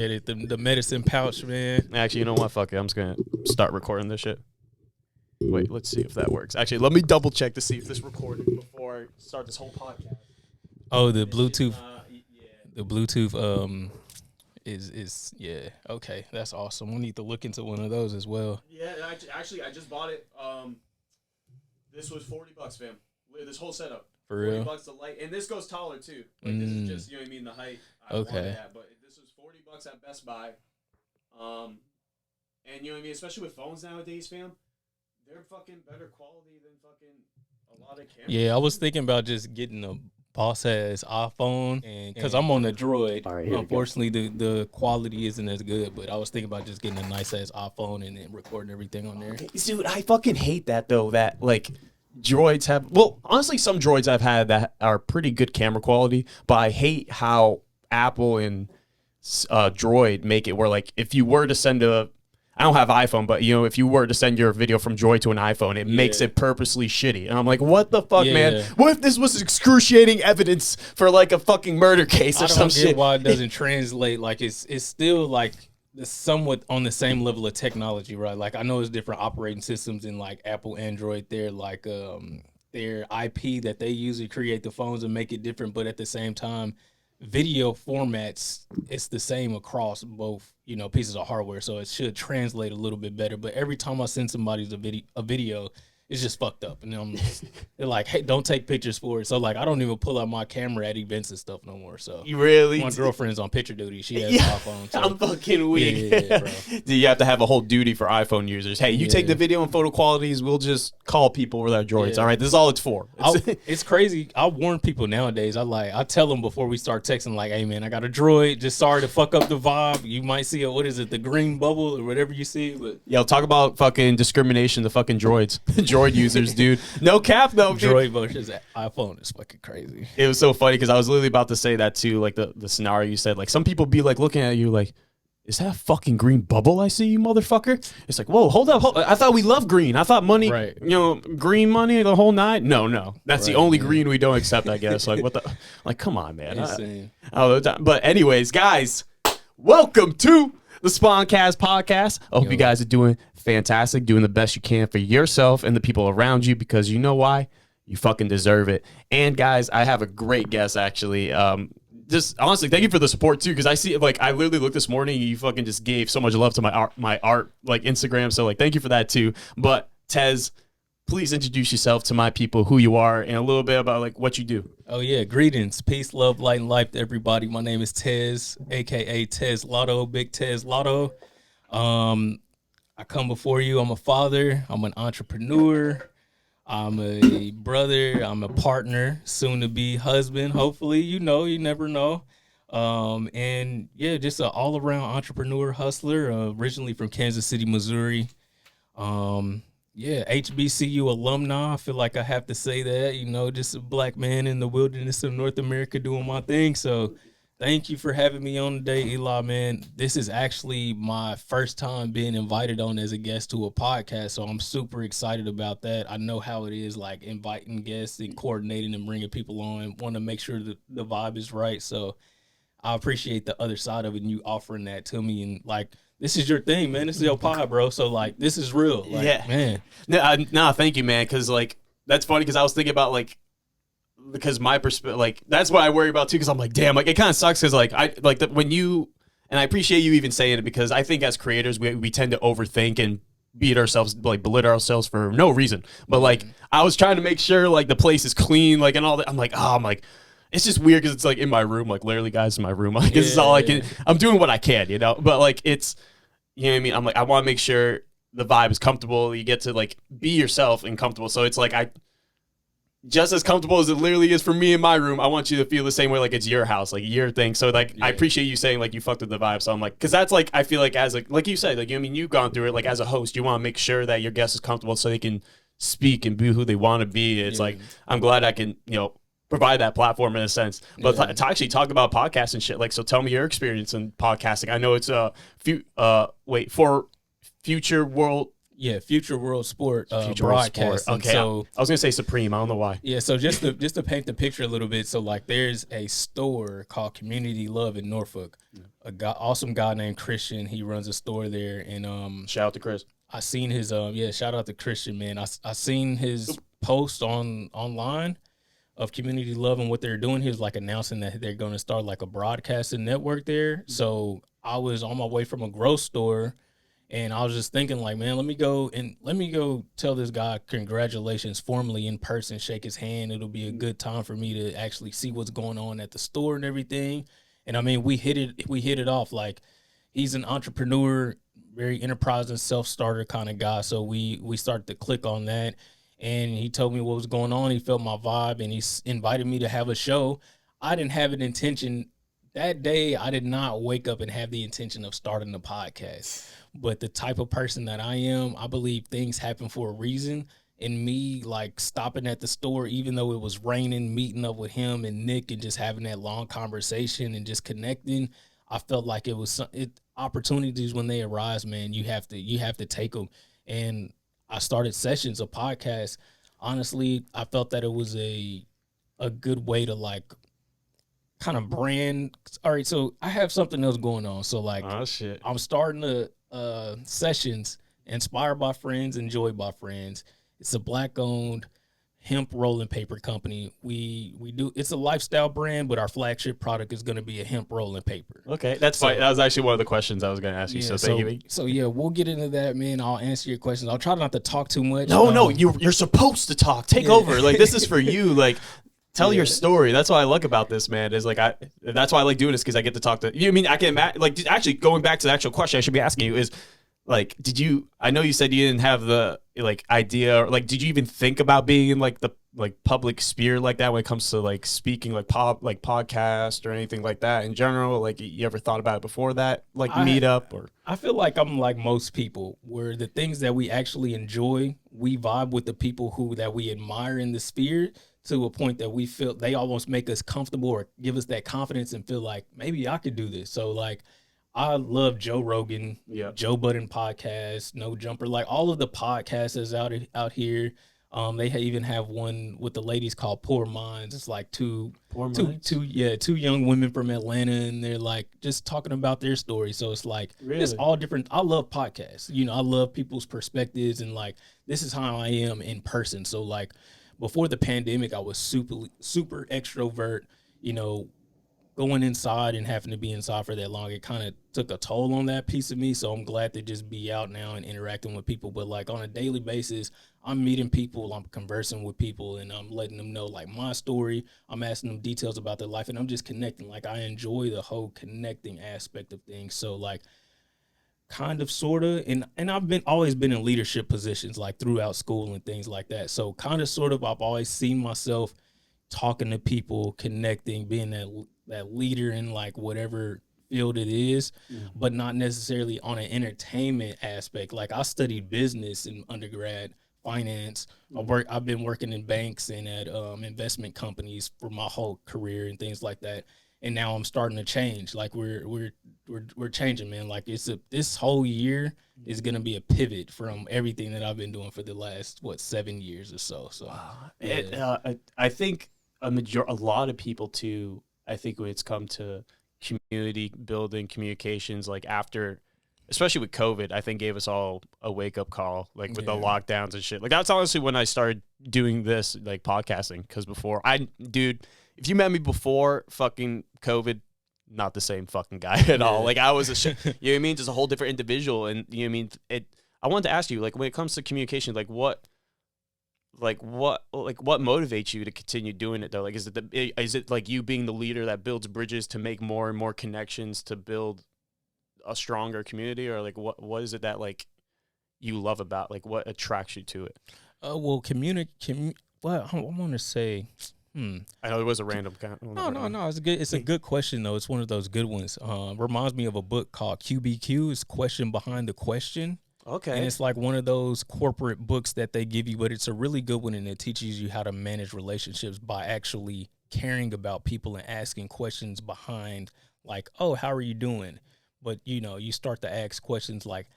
Get it, the medicine pouch, man. Actually, you know what? Fuck it. I'm just going to start recording this shit. Wait, let's see if that works. Actually, let me double check to see if this recorded before I start this whole podcast. Oh, the Bluetooth. The Bluetooth is yeah. Okay, that's awesome. We need to look into one of those as well. Yeah, actually, I just bought it. This was $40, fam. This whole setup. For real? $40 to light. And this goes taller, too. Like, this is just, you know what I mean, the height. I Okay. wanted that, but this was $40 at Best Buy. And you know what I mean? Especially with phones nowadays, fam. They're fucking better quality than fucking a lot of cameras. Yeah, I was thinking about just getting a boss-ass iPhone, and because I'm on the Droid. All right, unfortunately, the quality isn't as good, but I was thinking about just getting a nice-ass iPhone and then recording everything on there. Dude, I fucking hate that, though, that, like, droids have... Well, honestly, some droids I've had that are pretty good camera quality, but I hate how Apple and Droid make it where, like, if you were to send a... I don't have iPhone, but, you know, if you were to send your video from Droid to an iPhone, it makes it purposely shitty. And I'm like, what the fuck, man? What if this was excruciating evidence for, like, a fucking murder case or some shit? I don't get why it doesn't translate. Like, it's still, like, somewhat on the same level of technology, right? Like, I know it's different operating systems in, like, Apple, Android. They're, like, their IP that they use to create the phones and make it different. But at the same time, video formats, it's the same across both, you know, pieces of hardware, so it should translate a little bit better. But every time I send somebody a video, it's just fucked up, and they're like, "Hey, don't take pictures for it." So like, I don't even pull out my camera at events and stuff no more. So you really? My girlfriend's on picture duty. She has an iPhone. So. I'm fucking weak. Yeah, bro. Do you have to have a whole duty for iPhone users? Hey, you take the video and photo qualities. We'll just call people with our droids. All right, this is all it's for. It's crazy. I warn people nowadays. I tell them before we start texting, like, "Hey man, I got a droid. Just sorry to fuck up the vibe. You might see the green bubble or whatever you see." But yo, talk about fucking discrimination. The fucking droids, droid users, dude. No cap though. Droid versus iPhone is fucking crazy. It was so funny because I was literally about to say that too. Like the scenario you said, like some people be like looking at you like, is that a fucking green bubble I see, you motherfucker? It's like, whoa, hold up. I thought we love green. I thought money, you know, green money the whole night. No. That's the only green we don't accept, I guess. Like, what the, like, come on, man. Insane. But anyways, guys, welcome to the Spawncast podcast. I hope you guys are doing fantastic, doing the best you can for yourself and the people around you, because you know why? You fucking deserve it. And guys, I have a great guest actually. Just honestly, thank you for the support too, because I see, like, I literally looked this morning and you fucking just gave so much love to my art like Instagram. So like, thank you for that too. But Tez, please introduce yourself to my people, who you are, and a little bit about like what you do. Oh yeah, greetings, peace, love, light, and life to everybody. My name is Tez, aka Tezlato, Big Tezlato. I come before you. I'm a father. I'm an entrepreneur. I'm a brother. I'm a partner, soon to be husband. Hopefully, you never know. And yeah, just an all around entrepreneur, hustler. Originally from Kansas City, Missouri. Yeah, HBCU alumni. I feel like I have to say that, just a black man in the wilderness of North America doing my thing. So thank you for having me on today, Eli, man. This is actually my first time being invited on as a guest to a podcast, so I'm super excited about that. I know how it is, like, inviting guests and coordinating and bringing people on. Want to make sure that the vibe is right, so I appreciate the other side of it and you offering that to me. And, like, this is your thing, man. This is your pod, bro, so, like, this is real. Like, yeah. Man. No, thank you, man, because, like, that's funny because I was thinking about, like, because my perspective, like, that's what I worry about too, because I'm like, damn, like, it kind of sucks because, like, I like that when you, and I appreciate you even saying it, because I think as creators we tend to overthink and beat ourselves, like, belittle ourselves for no reason. But like, I was trying to make sure like the place is clean, like, and all that. I'm like, it's just weird because it's like in my room, like, literally, guys, in my room, like, this is all I can. I'm doing what I can, but like, it's, you know what I mean. I'm like, I want to make sure the vibe is comfortable. You get to like be yourself and comfortable. So it's like just as comfortable as it literally is for me in my room, I want you to feel the same way, like it's your house, like your thing. So like, I appreciate you saying like you fucked with the vibe. So I'm like, because that's like, I feel like as like you said, like, you know what I mean, you've gone through it. Like, as a host, you want to make sure that your guest is comfortable so they can speak and be who they want to be. It's like, I'm glad I can, provide that platform in a sense. But to actually talk about podcasts and shit, like, so tell me your experience in podcasting. I know it's for Future World Future World Sport Future World Sport. broadcasting. Okay, So I was gonna say Supreme. I don't know why. yeah, so just to paint the picture a little bit, so like there's a store called Community Love in Norfolk. A guy, awesome guy named Christian. He runs a store there, and Shout out to Chris. I seen his shout out to Christian, man. I seen his post online of Community Love and what they're doing. He was like announcing that they're going to start like a broadcasting network there. So I was on my way from a grocery store, and I was just thinking like, man, let me go tell this guy congratulations formally in person, shake his hand. It'll be a good time for me to actually see what's going on at the store and everything. And I mean, we hit it off. Like, he's an entrepreneur, very enterprising, self-starter kind of guy. So we started to click on that, and he told me what was going on. He felt my vibe, and he invited me to have a show. I didn't have an intention that day. I did not wake up and have the intention of starting the podcast. But the type of person that I am, I believe things happen for a reason. And me like stopping at the store, even though it was raining, meeting up with him and Nick and just having that long conversation and just connecting, I felt like it was opportunities when they arise, man. You have to take them. And I started sessions of podcasts. Honestly, I felt that it was a good way to like kind of brand. All right, so I have something else going on. So like, Oh shit. I'm starting the sessions inspired by friends, enjoyed by friends. It's a Black-owned hemp rolling paper company. We do, it's a lifestyle brand, but our flagship product is going to be a hemp rolling paper. Okay, that's fine. That was actually one of the questions I was going to ask you. So thank you. So yeah, we'll get into that, man. I'll answer your questions. I'll try not to talk too much. No, you're supposed to talk. Take over. Like, this is for you. Like, tell your story. That's what I like about this, man. Is like that's why I like doing this, because I get to talk to you. I mean, I can imagine. Like, actually, going back to the actual question I should be asking you is, like, I know you said you didn't have the like idea, or like, did you even think about being in like the like public sphere like that when it comes to like speaking, like podcast or anything like that in general? Like, you ever thought about it before that, like meetup? Or I feel like I'm like most people, where the things that we actually enjoy, we vibe with the people that we admire in the sphere, to a point that we feel they almost make us comfortable or give us that confidence and feel like maybe I could do this. So like, I love Joe Rogan, Joe Budden podcast, No Jumper, like all of the podcasts that's out here. They even have one with the ladies called Poor Minds. It's like two young women from Atlanta, and they're like just talking about their story. So it's like, it's all different. I love podcasts. You know, I love people's perspectives, and like, this is how I am in person. So like, before the pandemic, I was super extrovert, you know, going inside and having to be inside for that long. It kind of took a toll on that piece of me. So I'm glad to just be out now and interacting with people. But like, on a daily basis, I'm meeting people, I'm conversing with people, and I'm letting them know like my story. I'm asking them details about their life, and I'm just connecting. Like, I enjoy the whole connecting aspect of things. So like, kind of, sort of, and I've always been in leadership positions like throughout school and things like that. So kind of, sort of, I've always seen myself talking to people, connecting, being that leader in like whatever field it is, but not necessarily on an entertainment aspect. Like, I studied business in undergrad, finance. I've been working in banks and at investment companies for my whole career and things like that. And now I'm starting to change. Like, we're changing, man. Like, this whole year is gonna be a pivot from everything that I've been doing for the last 7 years or so. So yeah. I think a lot of people too. I think when it's come to community building, communications, like after, especially with COVID, I think gave us all a wake up call, like with the lockdowns and shit. Like, that's honestly when I started doing this, like podcasting. Because before, if you met me before fucking COVID, not the same fucking guy at all. Like, I was you know what I mean? Just a whole different individual. And you know what I mean? I wanted to ask you, like, when it comes to communication, what motivates you to continue doing it though? Like, is it like you being the leader that builds bridges to make more and more connections to build a stronger community, or like what is it that like you love about, like, what attracts you to it? Well, well, I want to say, I know it was a random kind. No. It's good. It's a good question though. It's one of those good ones. Reminds me of a book called QBQ. It's Question Behind the Question. Okay. And it's like one of those corporate books that they give you, but it's a really good one, and it teaches you how to manage relationships by actually caring about people and asking questions behind, like, oh, how are you doing? But, you know, you start to ask questions like,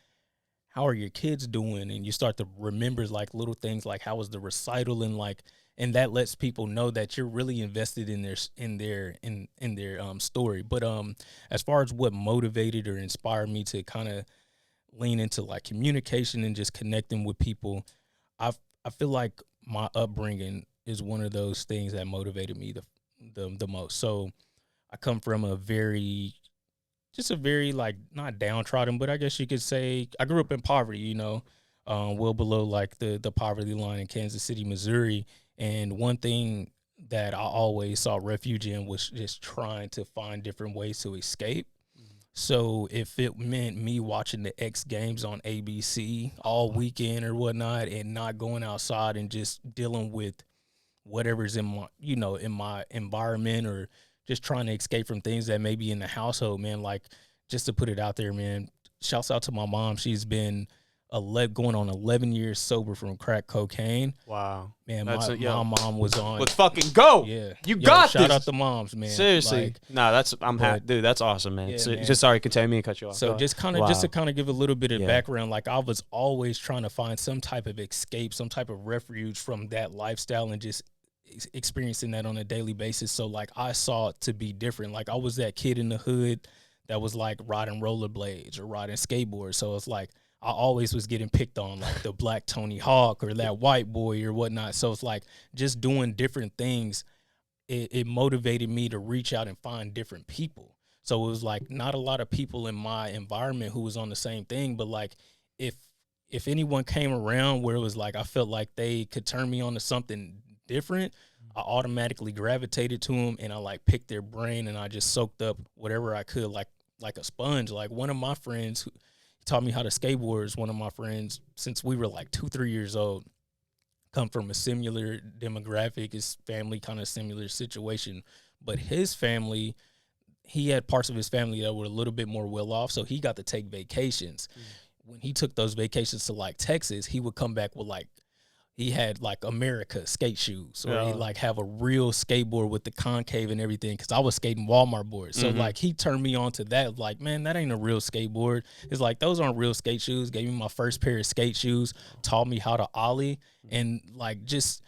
how are your kids doing? And you start to remember like little things like how was the recital, and like, and that lets people know that you're really invested in their story. But as far as what motivated or inspired me to kind of lean into like communication and just connecting with people, I feel like my upbringing is one of those things that motivated me the most. So I come from a very like not downtrodden, but I guess you could say I grew up in poverty, well below like the poverty line in Kansas City, Missouri. And one thing that I always saw refuge in was just trying to find different ways to escape. So if it meant me watching the X Games on ABC all weekend or whatnot, and not going outside and just dealing with whatever's in my in my environment, or just trying to escape from things that may be in the household, man. Like, just to put it out there, man, shouts out to my mom. She's been going on 11 years sober from crack cocaine. Wow. Man, my mom was on. Let's fucking go. Yeah. You got shout this. Shout out to moms, man. Seriously. Like, nah, I'm happy. Dude, that's awesome, man. Yeah, So, man. just sorry, continue me and cut you off. So just to kind of give a little bit of background, like I was always trying to find some type of escape, some type of refuge from that lifestyle, and just experiencing that on a daily basis. So like I saw it to be different. Like I was that kid in the hood that was like riding rollerblades or riding skateboards. So it's like I always was getting picked on, like the black Tony Hawk or that white boy or whatnot. So it's like just doing different things. It motivated me to reach out and find different people. So it was like not a lot of people in my environment who was on the same thing, but like if anyone came around where it was like I felt like they could turn me on to something different, I automatically gravitated to them, and I like picked their brain, and I just soaked up whatever I could, like a sponge. Like one of my friends who taught me how to skateboard is one of my friends since we were like 2-3 years old. Come from a similar demographic, his family kind of similar situation, but his family, he had parts of his family that were a little bit more well off, so he got to take vacations. When he took those vacations to like Texas, he would come back with like, he had like America skate shoes, or he'd like have a real skateboard with the concave and everything, because I was skating Walmart boards. So like he turned me on to that. Like, man, that ain't a real skateboard. It's like, those aren't real skate shoes. Gave me my first pair of skate shoes, taught me how to ollie, and like just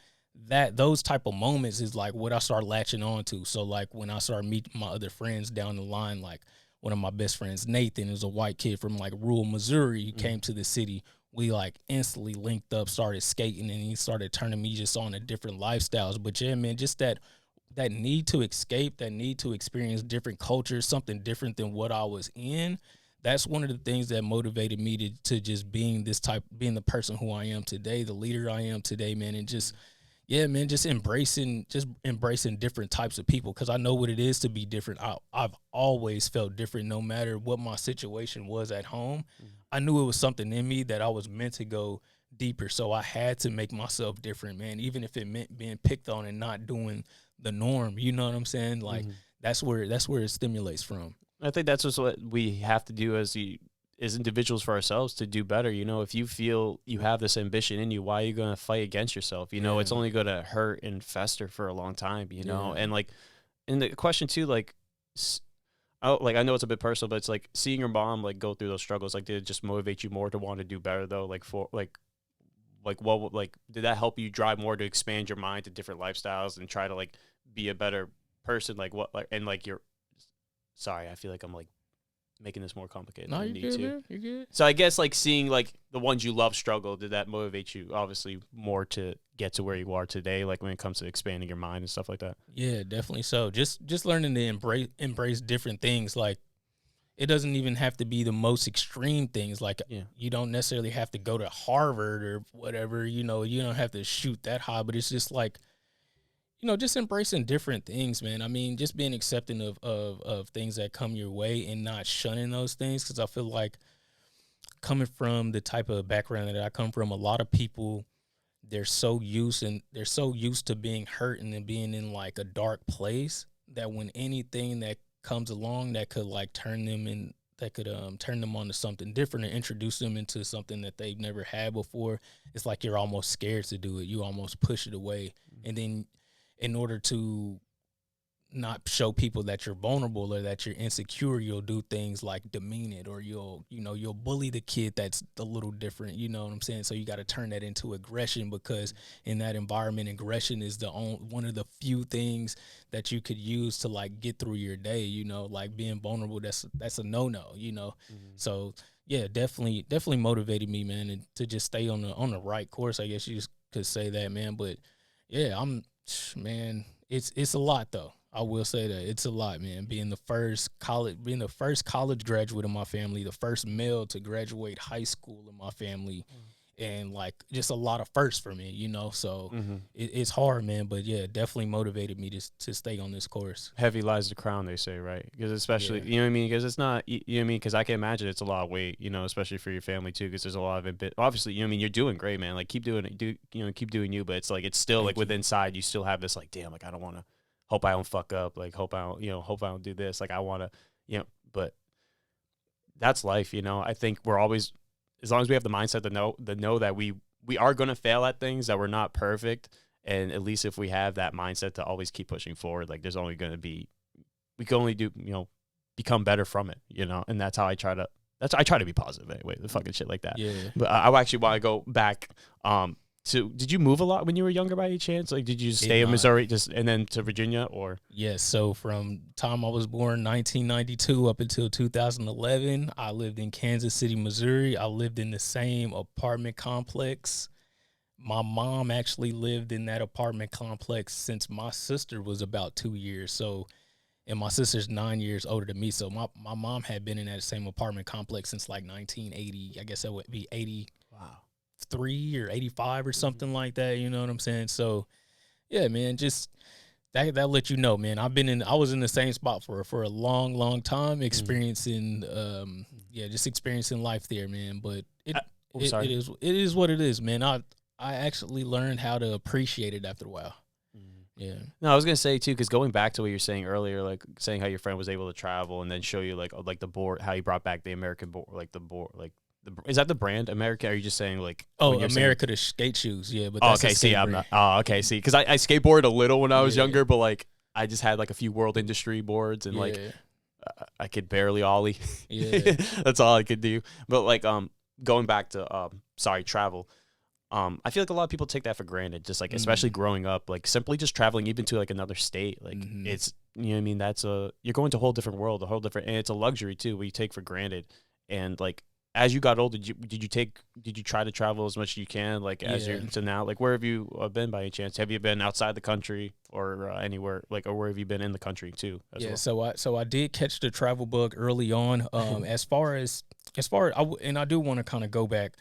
those type of moments is like what I started latching on to. So like when I started meeting my other friends down the line, like one of my best friends, Nathan, is a white kid from like rural Missouri. He came to the city. We like instantly linked up, started skating, and he started turning me just on to different lifestyles. But yeah, man, just that need to escape, that need to experience different cultures, something different than what I was in. That's one of the things that motivated me to just being the person who I am today, the leader I am today, man. And just, yeah, man, just embracing different types of people, because I know what it is to be different. I've always felt different, no matter what my situation was at home. I knew it was something in me that I was meant to go deeper. So I had to make myself different, man, even if it meant being picked on and not doing the norm. You know what I'm saying? Like that's where it stimulates from. I think that's just what we have to do as individuals for ourselves to do better. You know, if you feel you have this ambition in you, why are you going to fight against yourself? You know, it's only going to hurt and fester for a long time, you know? And like, and the question too, like, I know it's a bit personal, but it's like seeing your mom like go through those struggles. Like, did it just motivate you more to want to do better though? Like what did that help you drive more to expand your mind to different lifestyles and try to like be a better person? Like what, like, and like sorry, I feel like I'm like making this more complicated. No, you're good, man. You're good. So I guess like seeing like the ones you love struggle, did that motivate you obviously more to get to where you are today, like when it comes to expanding your mind and stuff like that? Yeah, definitely. So just learning to embrace different things. Like it doesn't even have to be the most extreme things. Like you don't necessarily have to go to Harvard or whatever, you know, you don't have to shoot that high, but it's just like, you know, just embracing different things, man. I mean, just being accepting of things that come your way and not shunning those things. Because I feel like coming from the type of background that I come from, a lot of people, they're so used to being hurt and being in like a dark place that when anything that comes along that could like turn them onto something different and introduce them into something that they've never had before, it's like you're almost scared to do it. You almost push it away. And then in order to not show people that you're vulnerable or that you're insecure, you'll do things like demean it, or you'll bully the kid that's a little different. You know what I'm saying? So you got to turn that into aggression, because in that environment, aggression is one of the few things that you could use to like get through your day. Like being vulnerable, that's a no. So yeah, definitely motivated me, man, and to just stay on the right course. I guess you just could say that, man. But yeah, man, it's a lot though. I will say that it's a lot, man. Being the first college graduate in my family, the first male to graduate high school in my family, and like just a lot of firsts for me, So it's hard, man. But yeah, it definitely motivated me to stay on this course. Heavy lies the crown, they say, right? Because especially, you know what I mean? Because it's not, you know what I mean? Because I can imagine it's a lot of weight, especially for your family too. Because there's a lot of it. But obviously, you know what I mean? You're doing great, man. Like keep doing it, keep doing you. But it's like it's still like within inside, you still have this like, damn, like I don't want to. Hope I don't fuck up. Like hope I don't do this. Like I want to, But that's life, I think we're always, as long as we have the mindset to know that we are going to fail at things, that we're not perfect, and at least if we have that mindset to always keep pushing forward, like there's only going to be, we can only do, become better from it, and that's how I try to be positive anyway, the fucking shit like that. Yeah. But I actually want to go back. So did you move a lot when you were younger by any chance? Like, did you stay in Missouri and then to Virginia, or? Yes. So from time I was born, 1992, up until 2011, I lived in Kansas City, Missouri. I lived in the same apartment complex. My mom actually lived in that apartment complex since my sister was about 2 years. So, and my sister's 9 years older than me. So my mom had been in that same apartment complex since like 1980. I guess that would be 80. Wow. 3 or 85 or something like that, you know what I'm saying? So yeah, man, just that let you know, man. I was in the same spot for a long time, experiencing just experiencing life there, man. But it is what it is, man. I actually learned how to appreciate it after a while. Yeah. No, I was gonna say too, because going back to what you were saying earlier, like saying how your friend was able to travel and then show you like the board, how you brought back the American board, like the board, like. Is that the brand America? Or are you just saying like? Oh, America, the skate shoes. Yeah, but that's okay. See, I'm not. Oh, okay. See, because I skateboarded a little when I was younger, but like I just had like a few World Industry boards and like I could barely ollie. Yeah, that's all I could do. But like going back to travel. I feel like a lot of people take that for granted, just like especially growing up, like simply just traveling even to like another state, like it's what I mean, you're going to a whole different world, and it's a luxury too, we take for granted. And like as you got older, did you try to travel as much as you can, like as you're to now? Like where have you been by any chance? Have you been outside the country or anywhere, like, or where have you been in the country too? So I did catch the travel bug early on. As far as and I do want to kind of go back.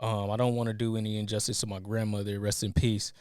I don't want to do any injustice to my grandmother, rest in peace.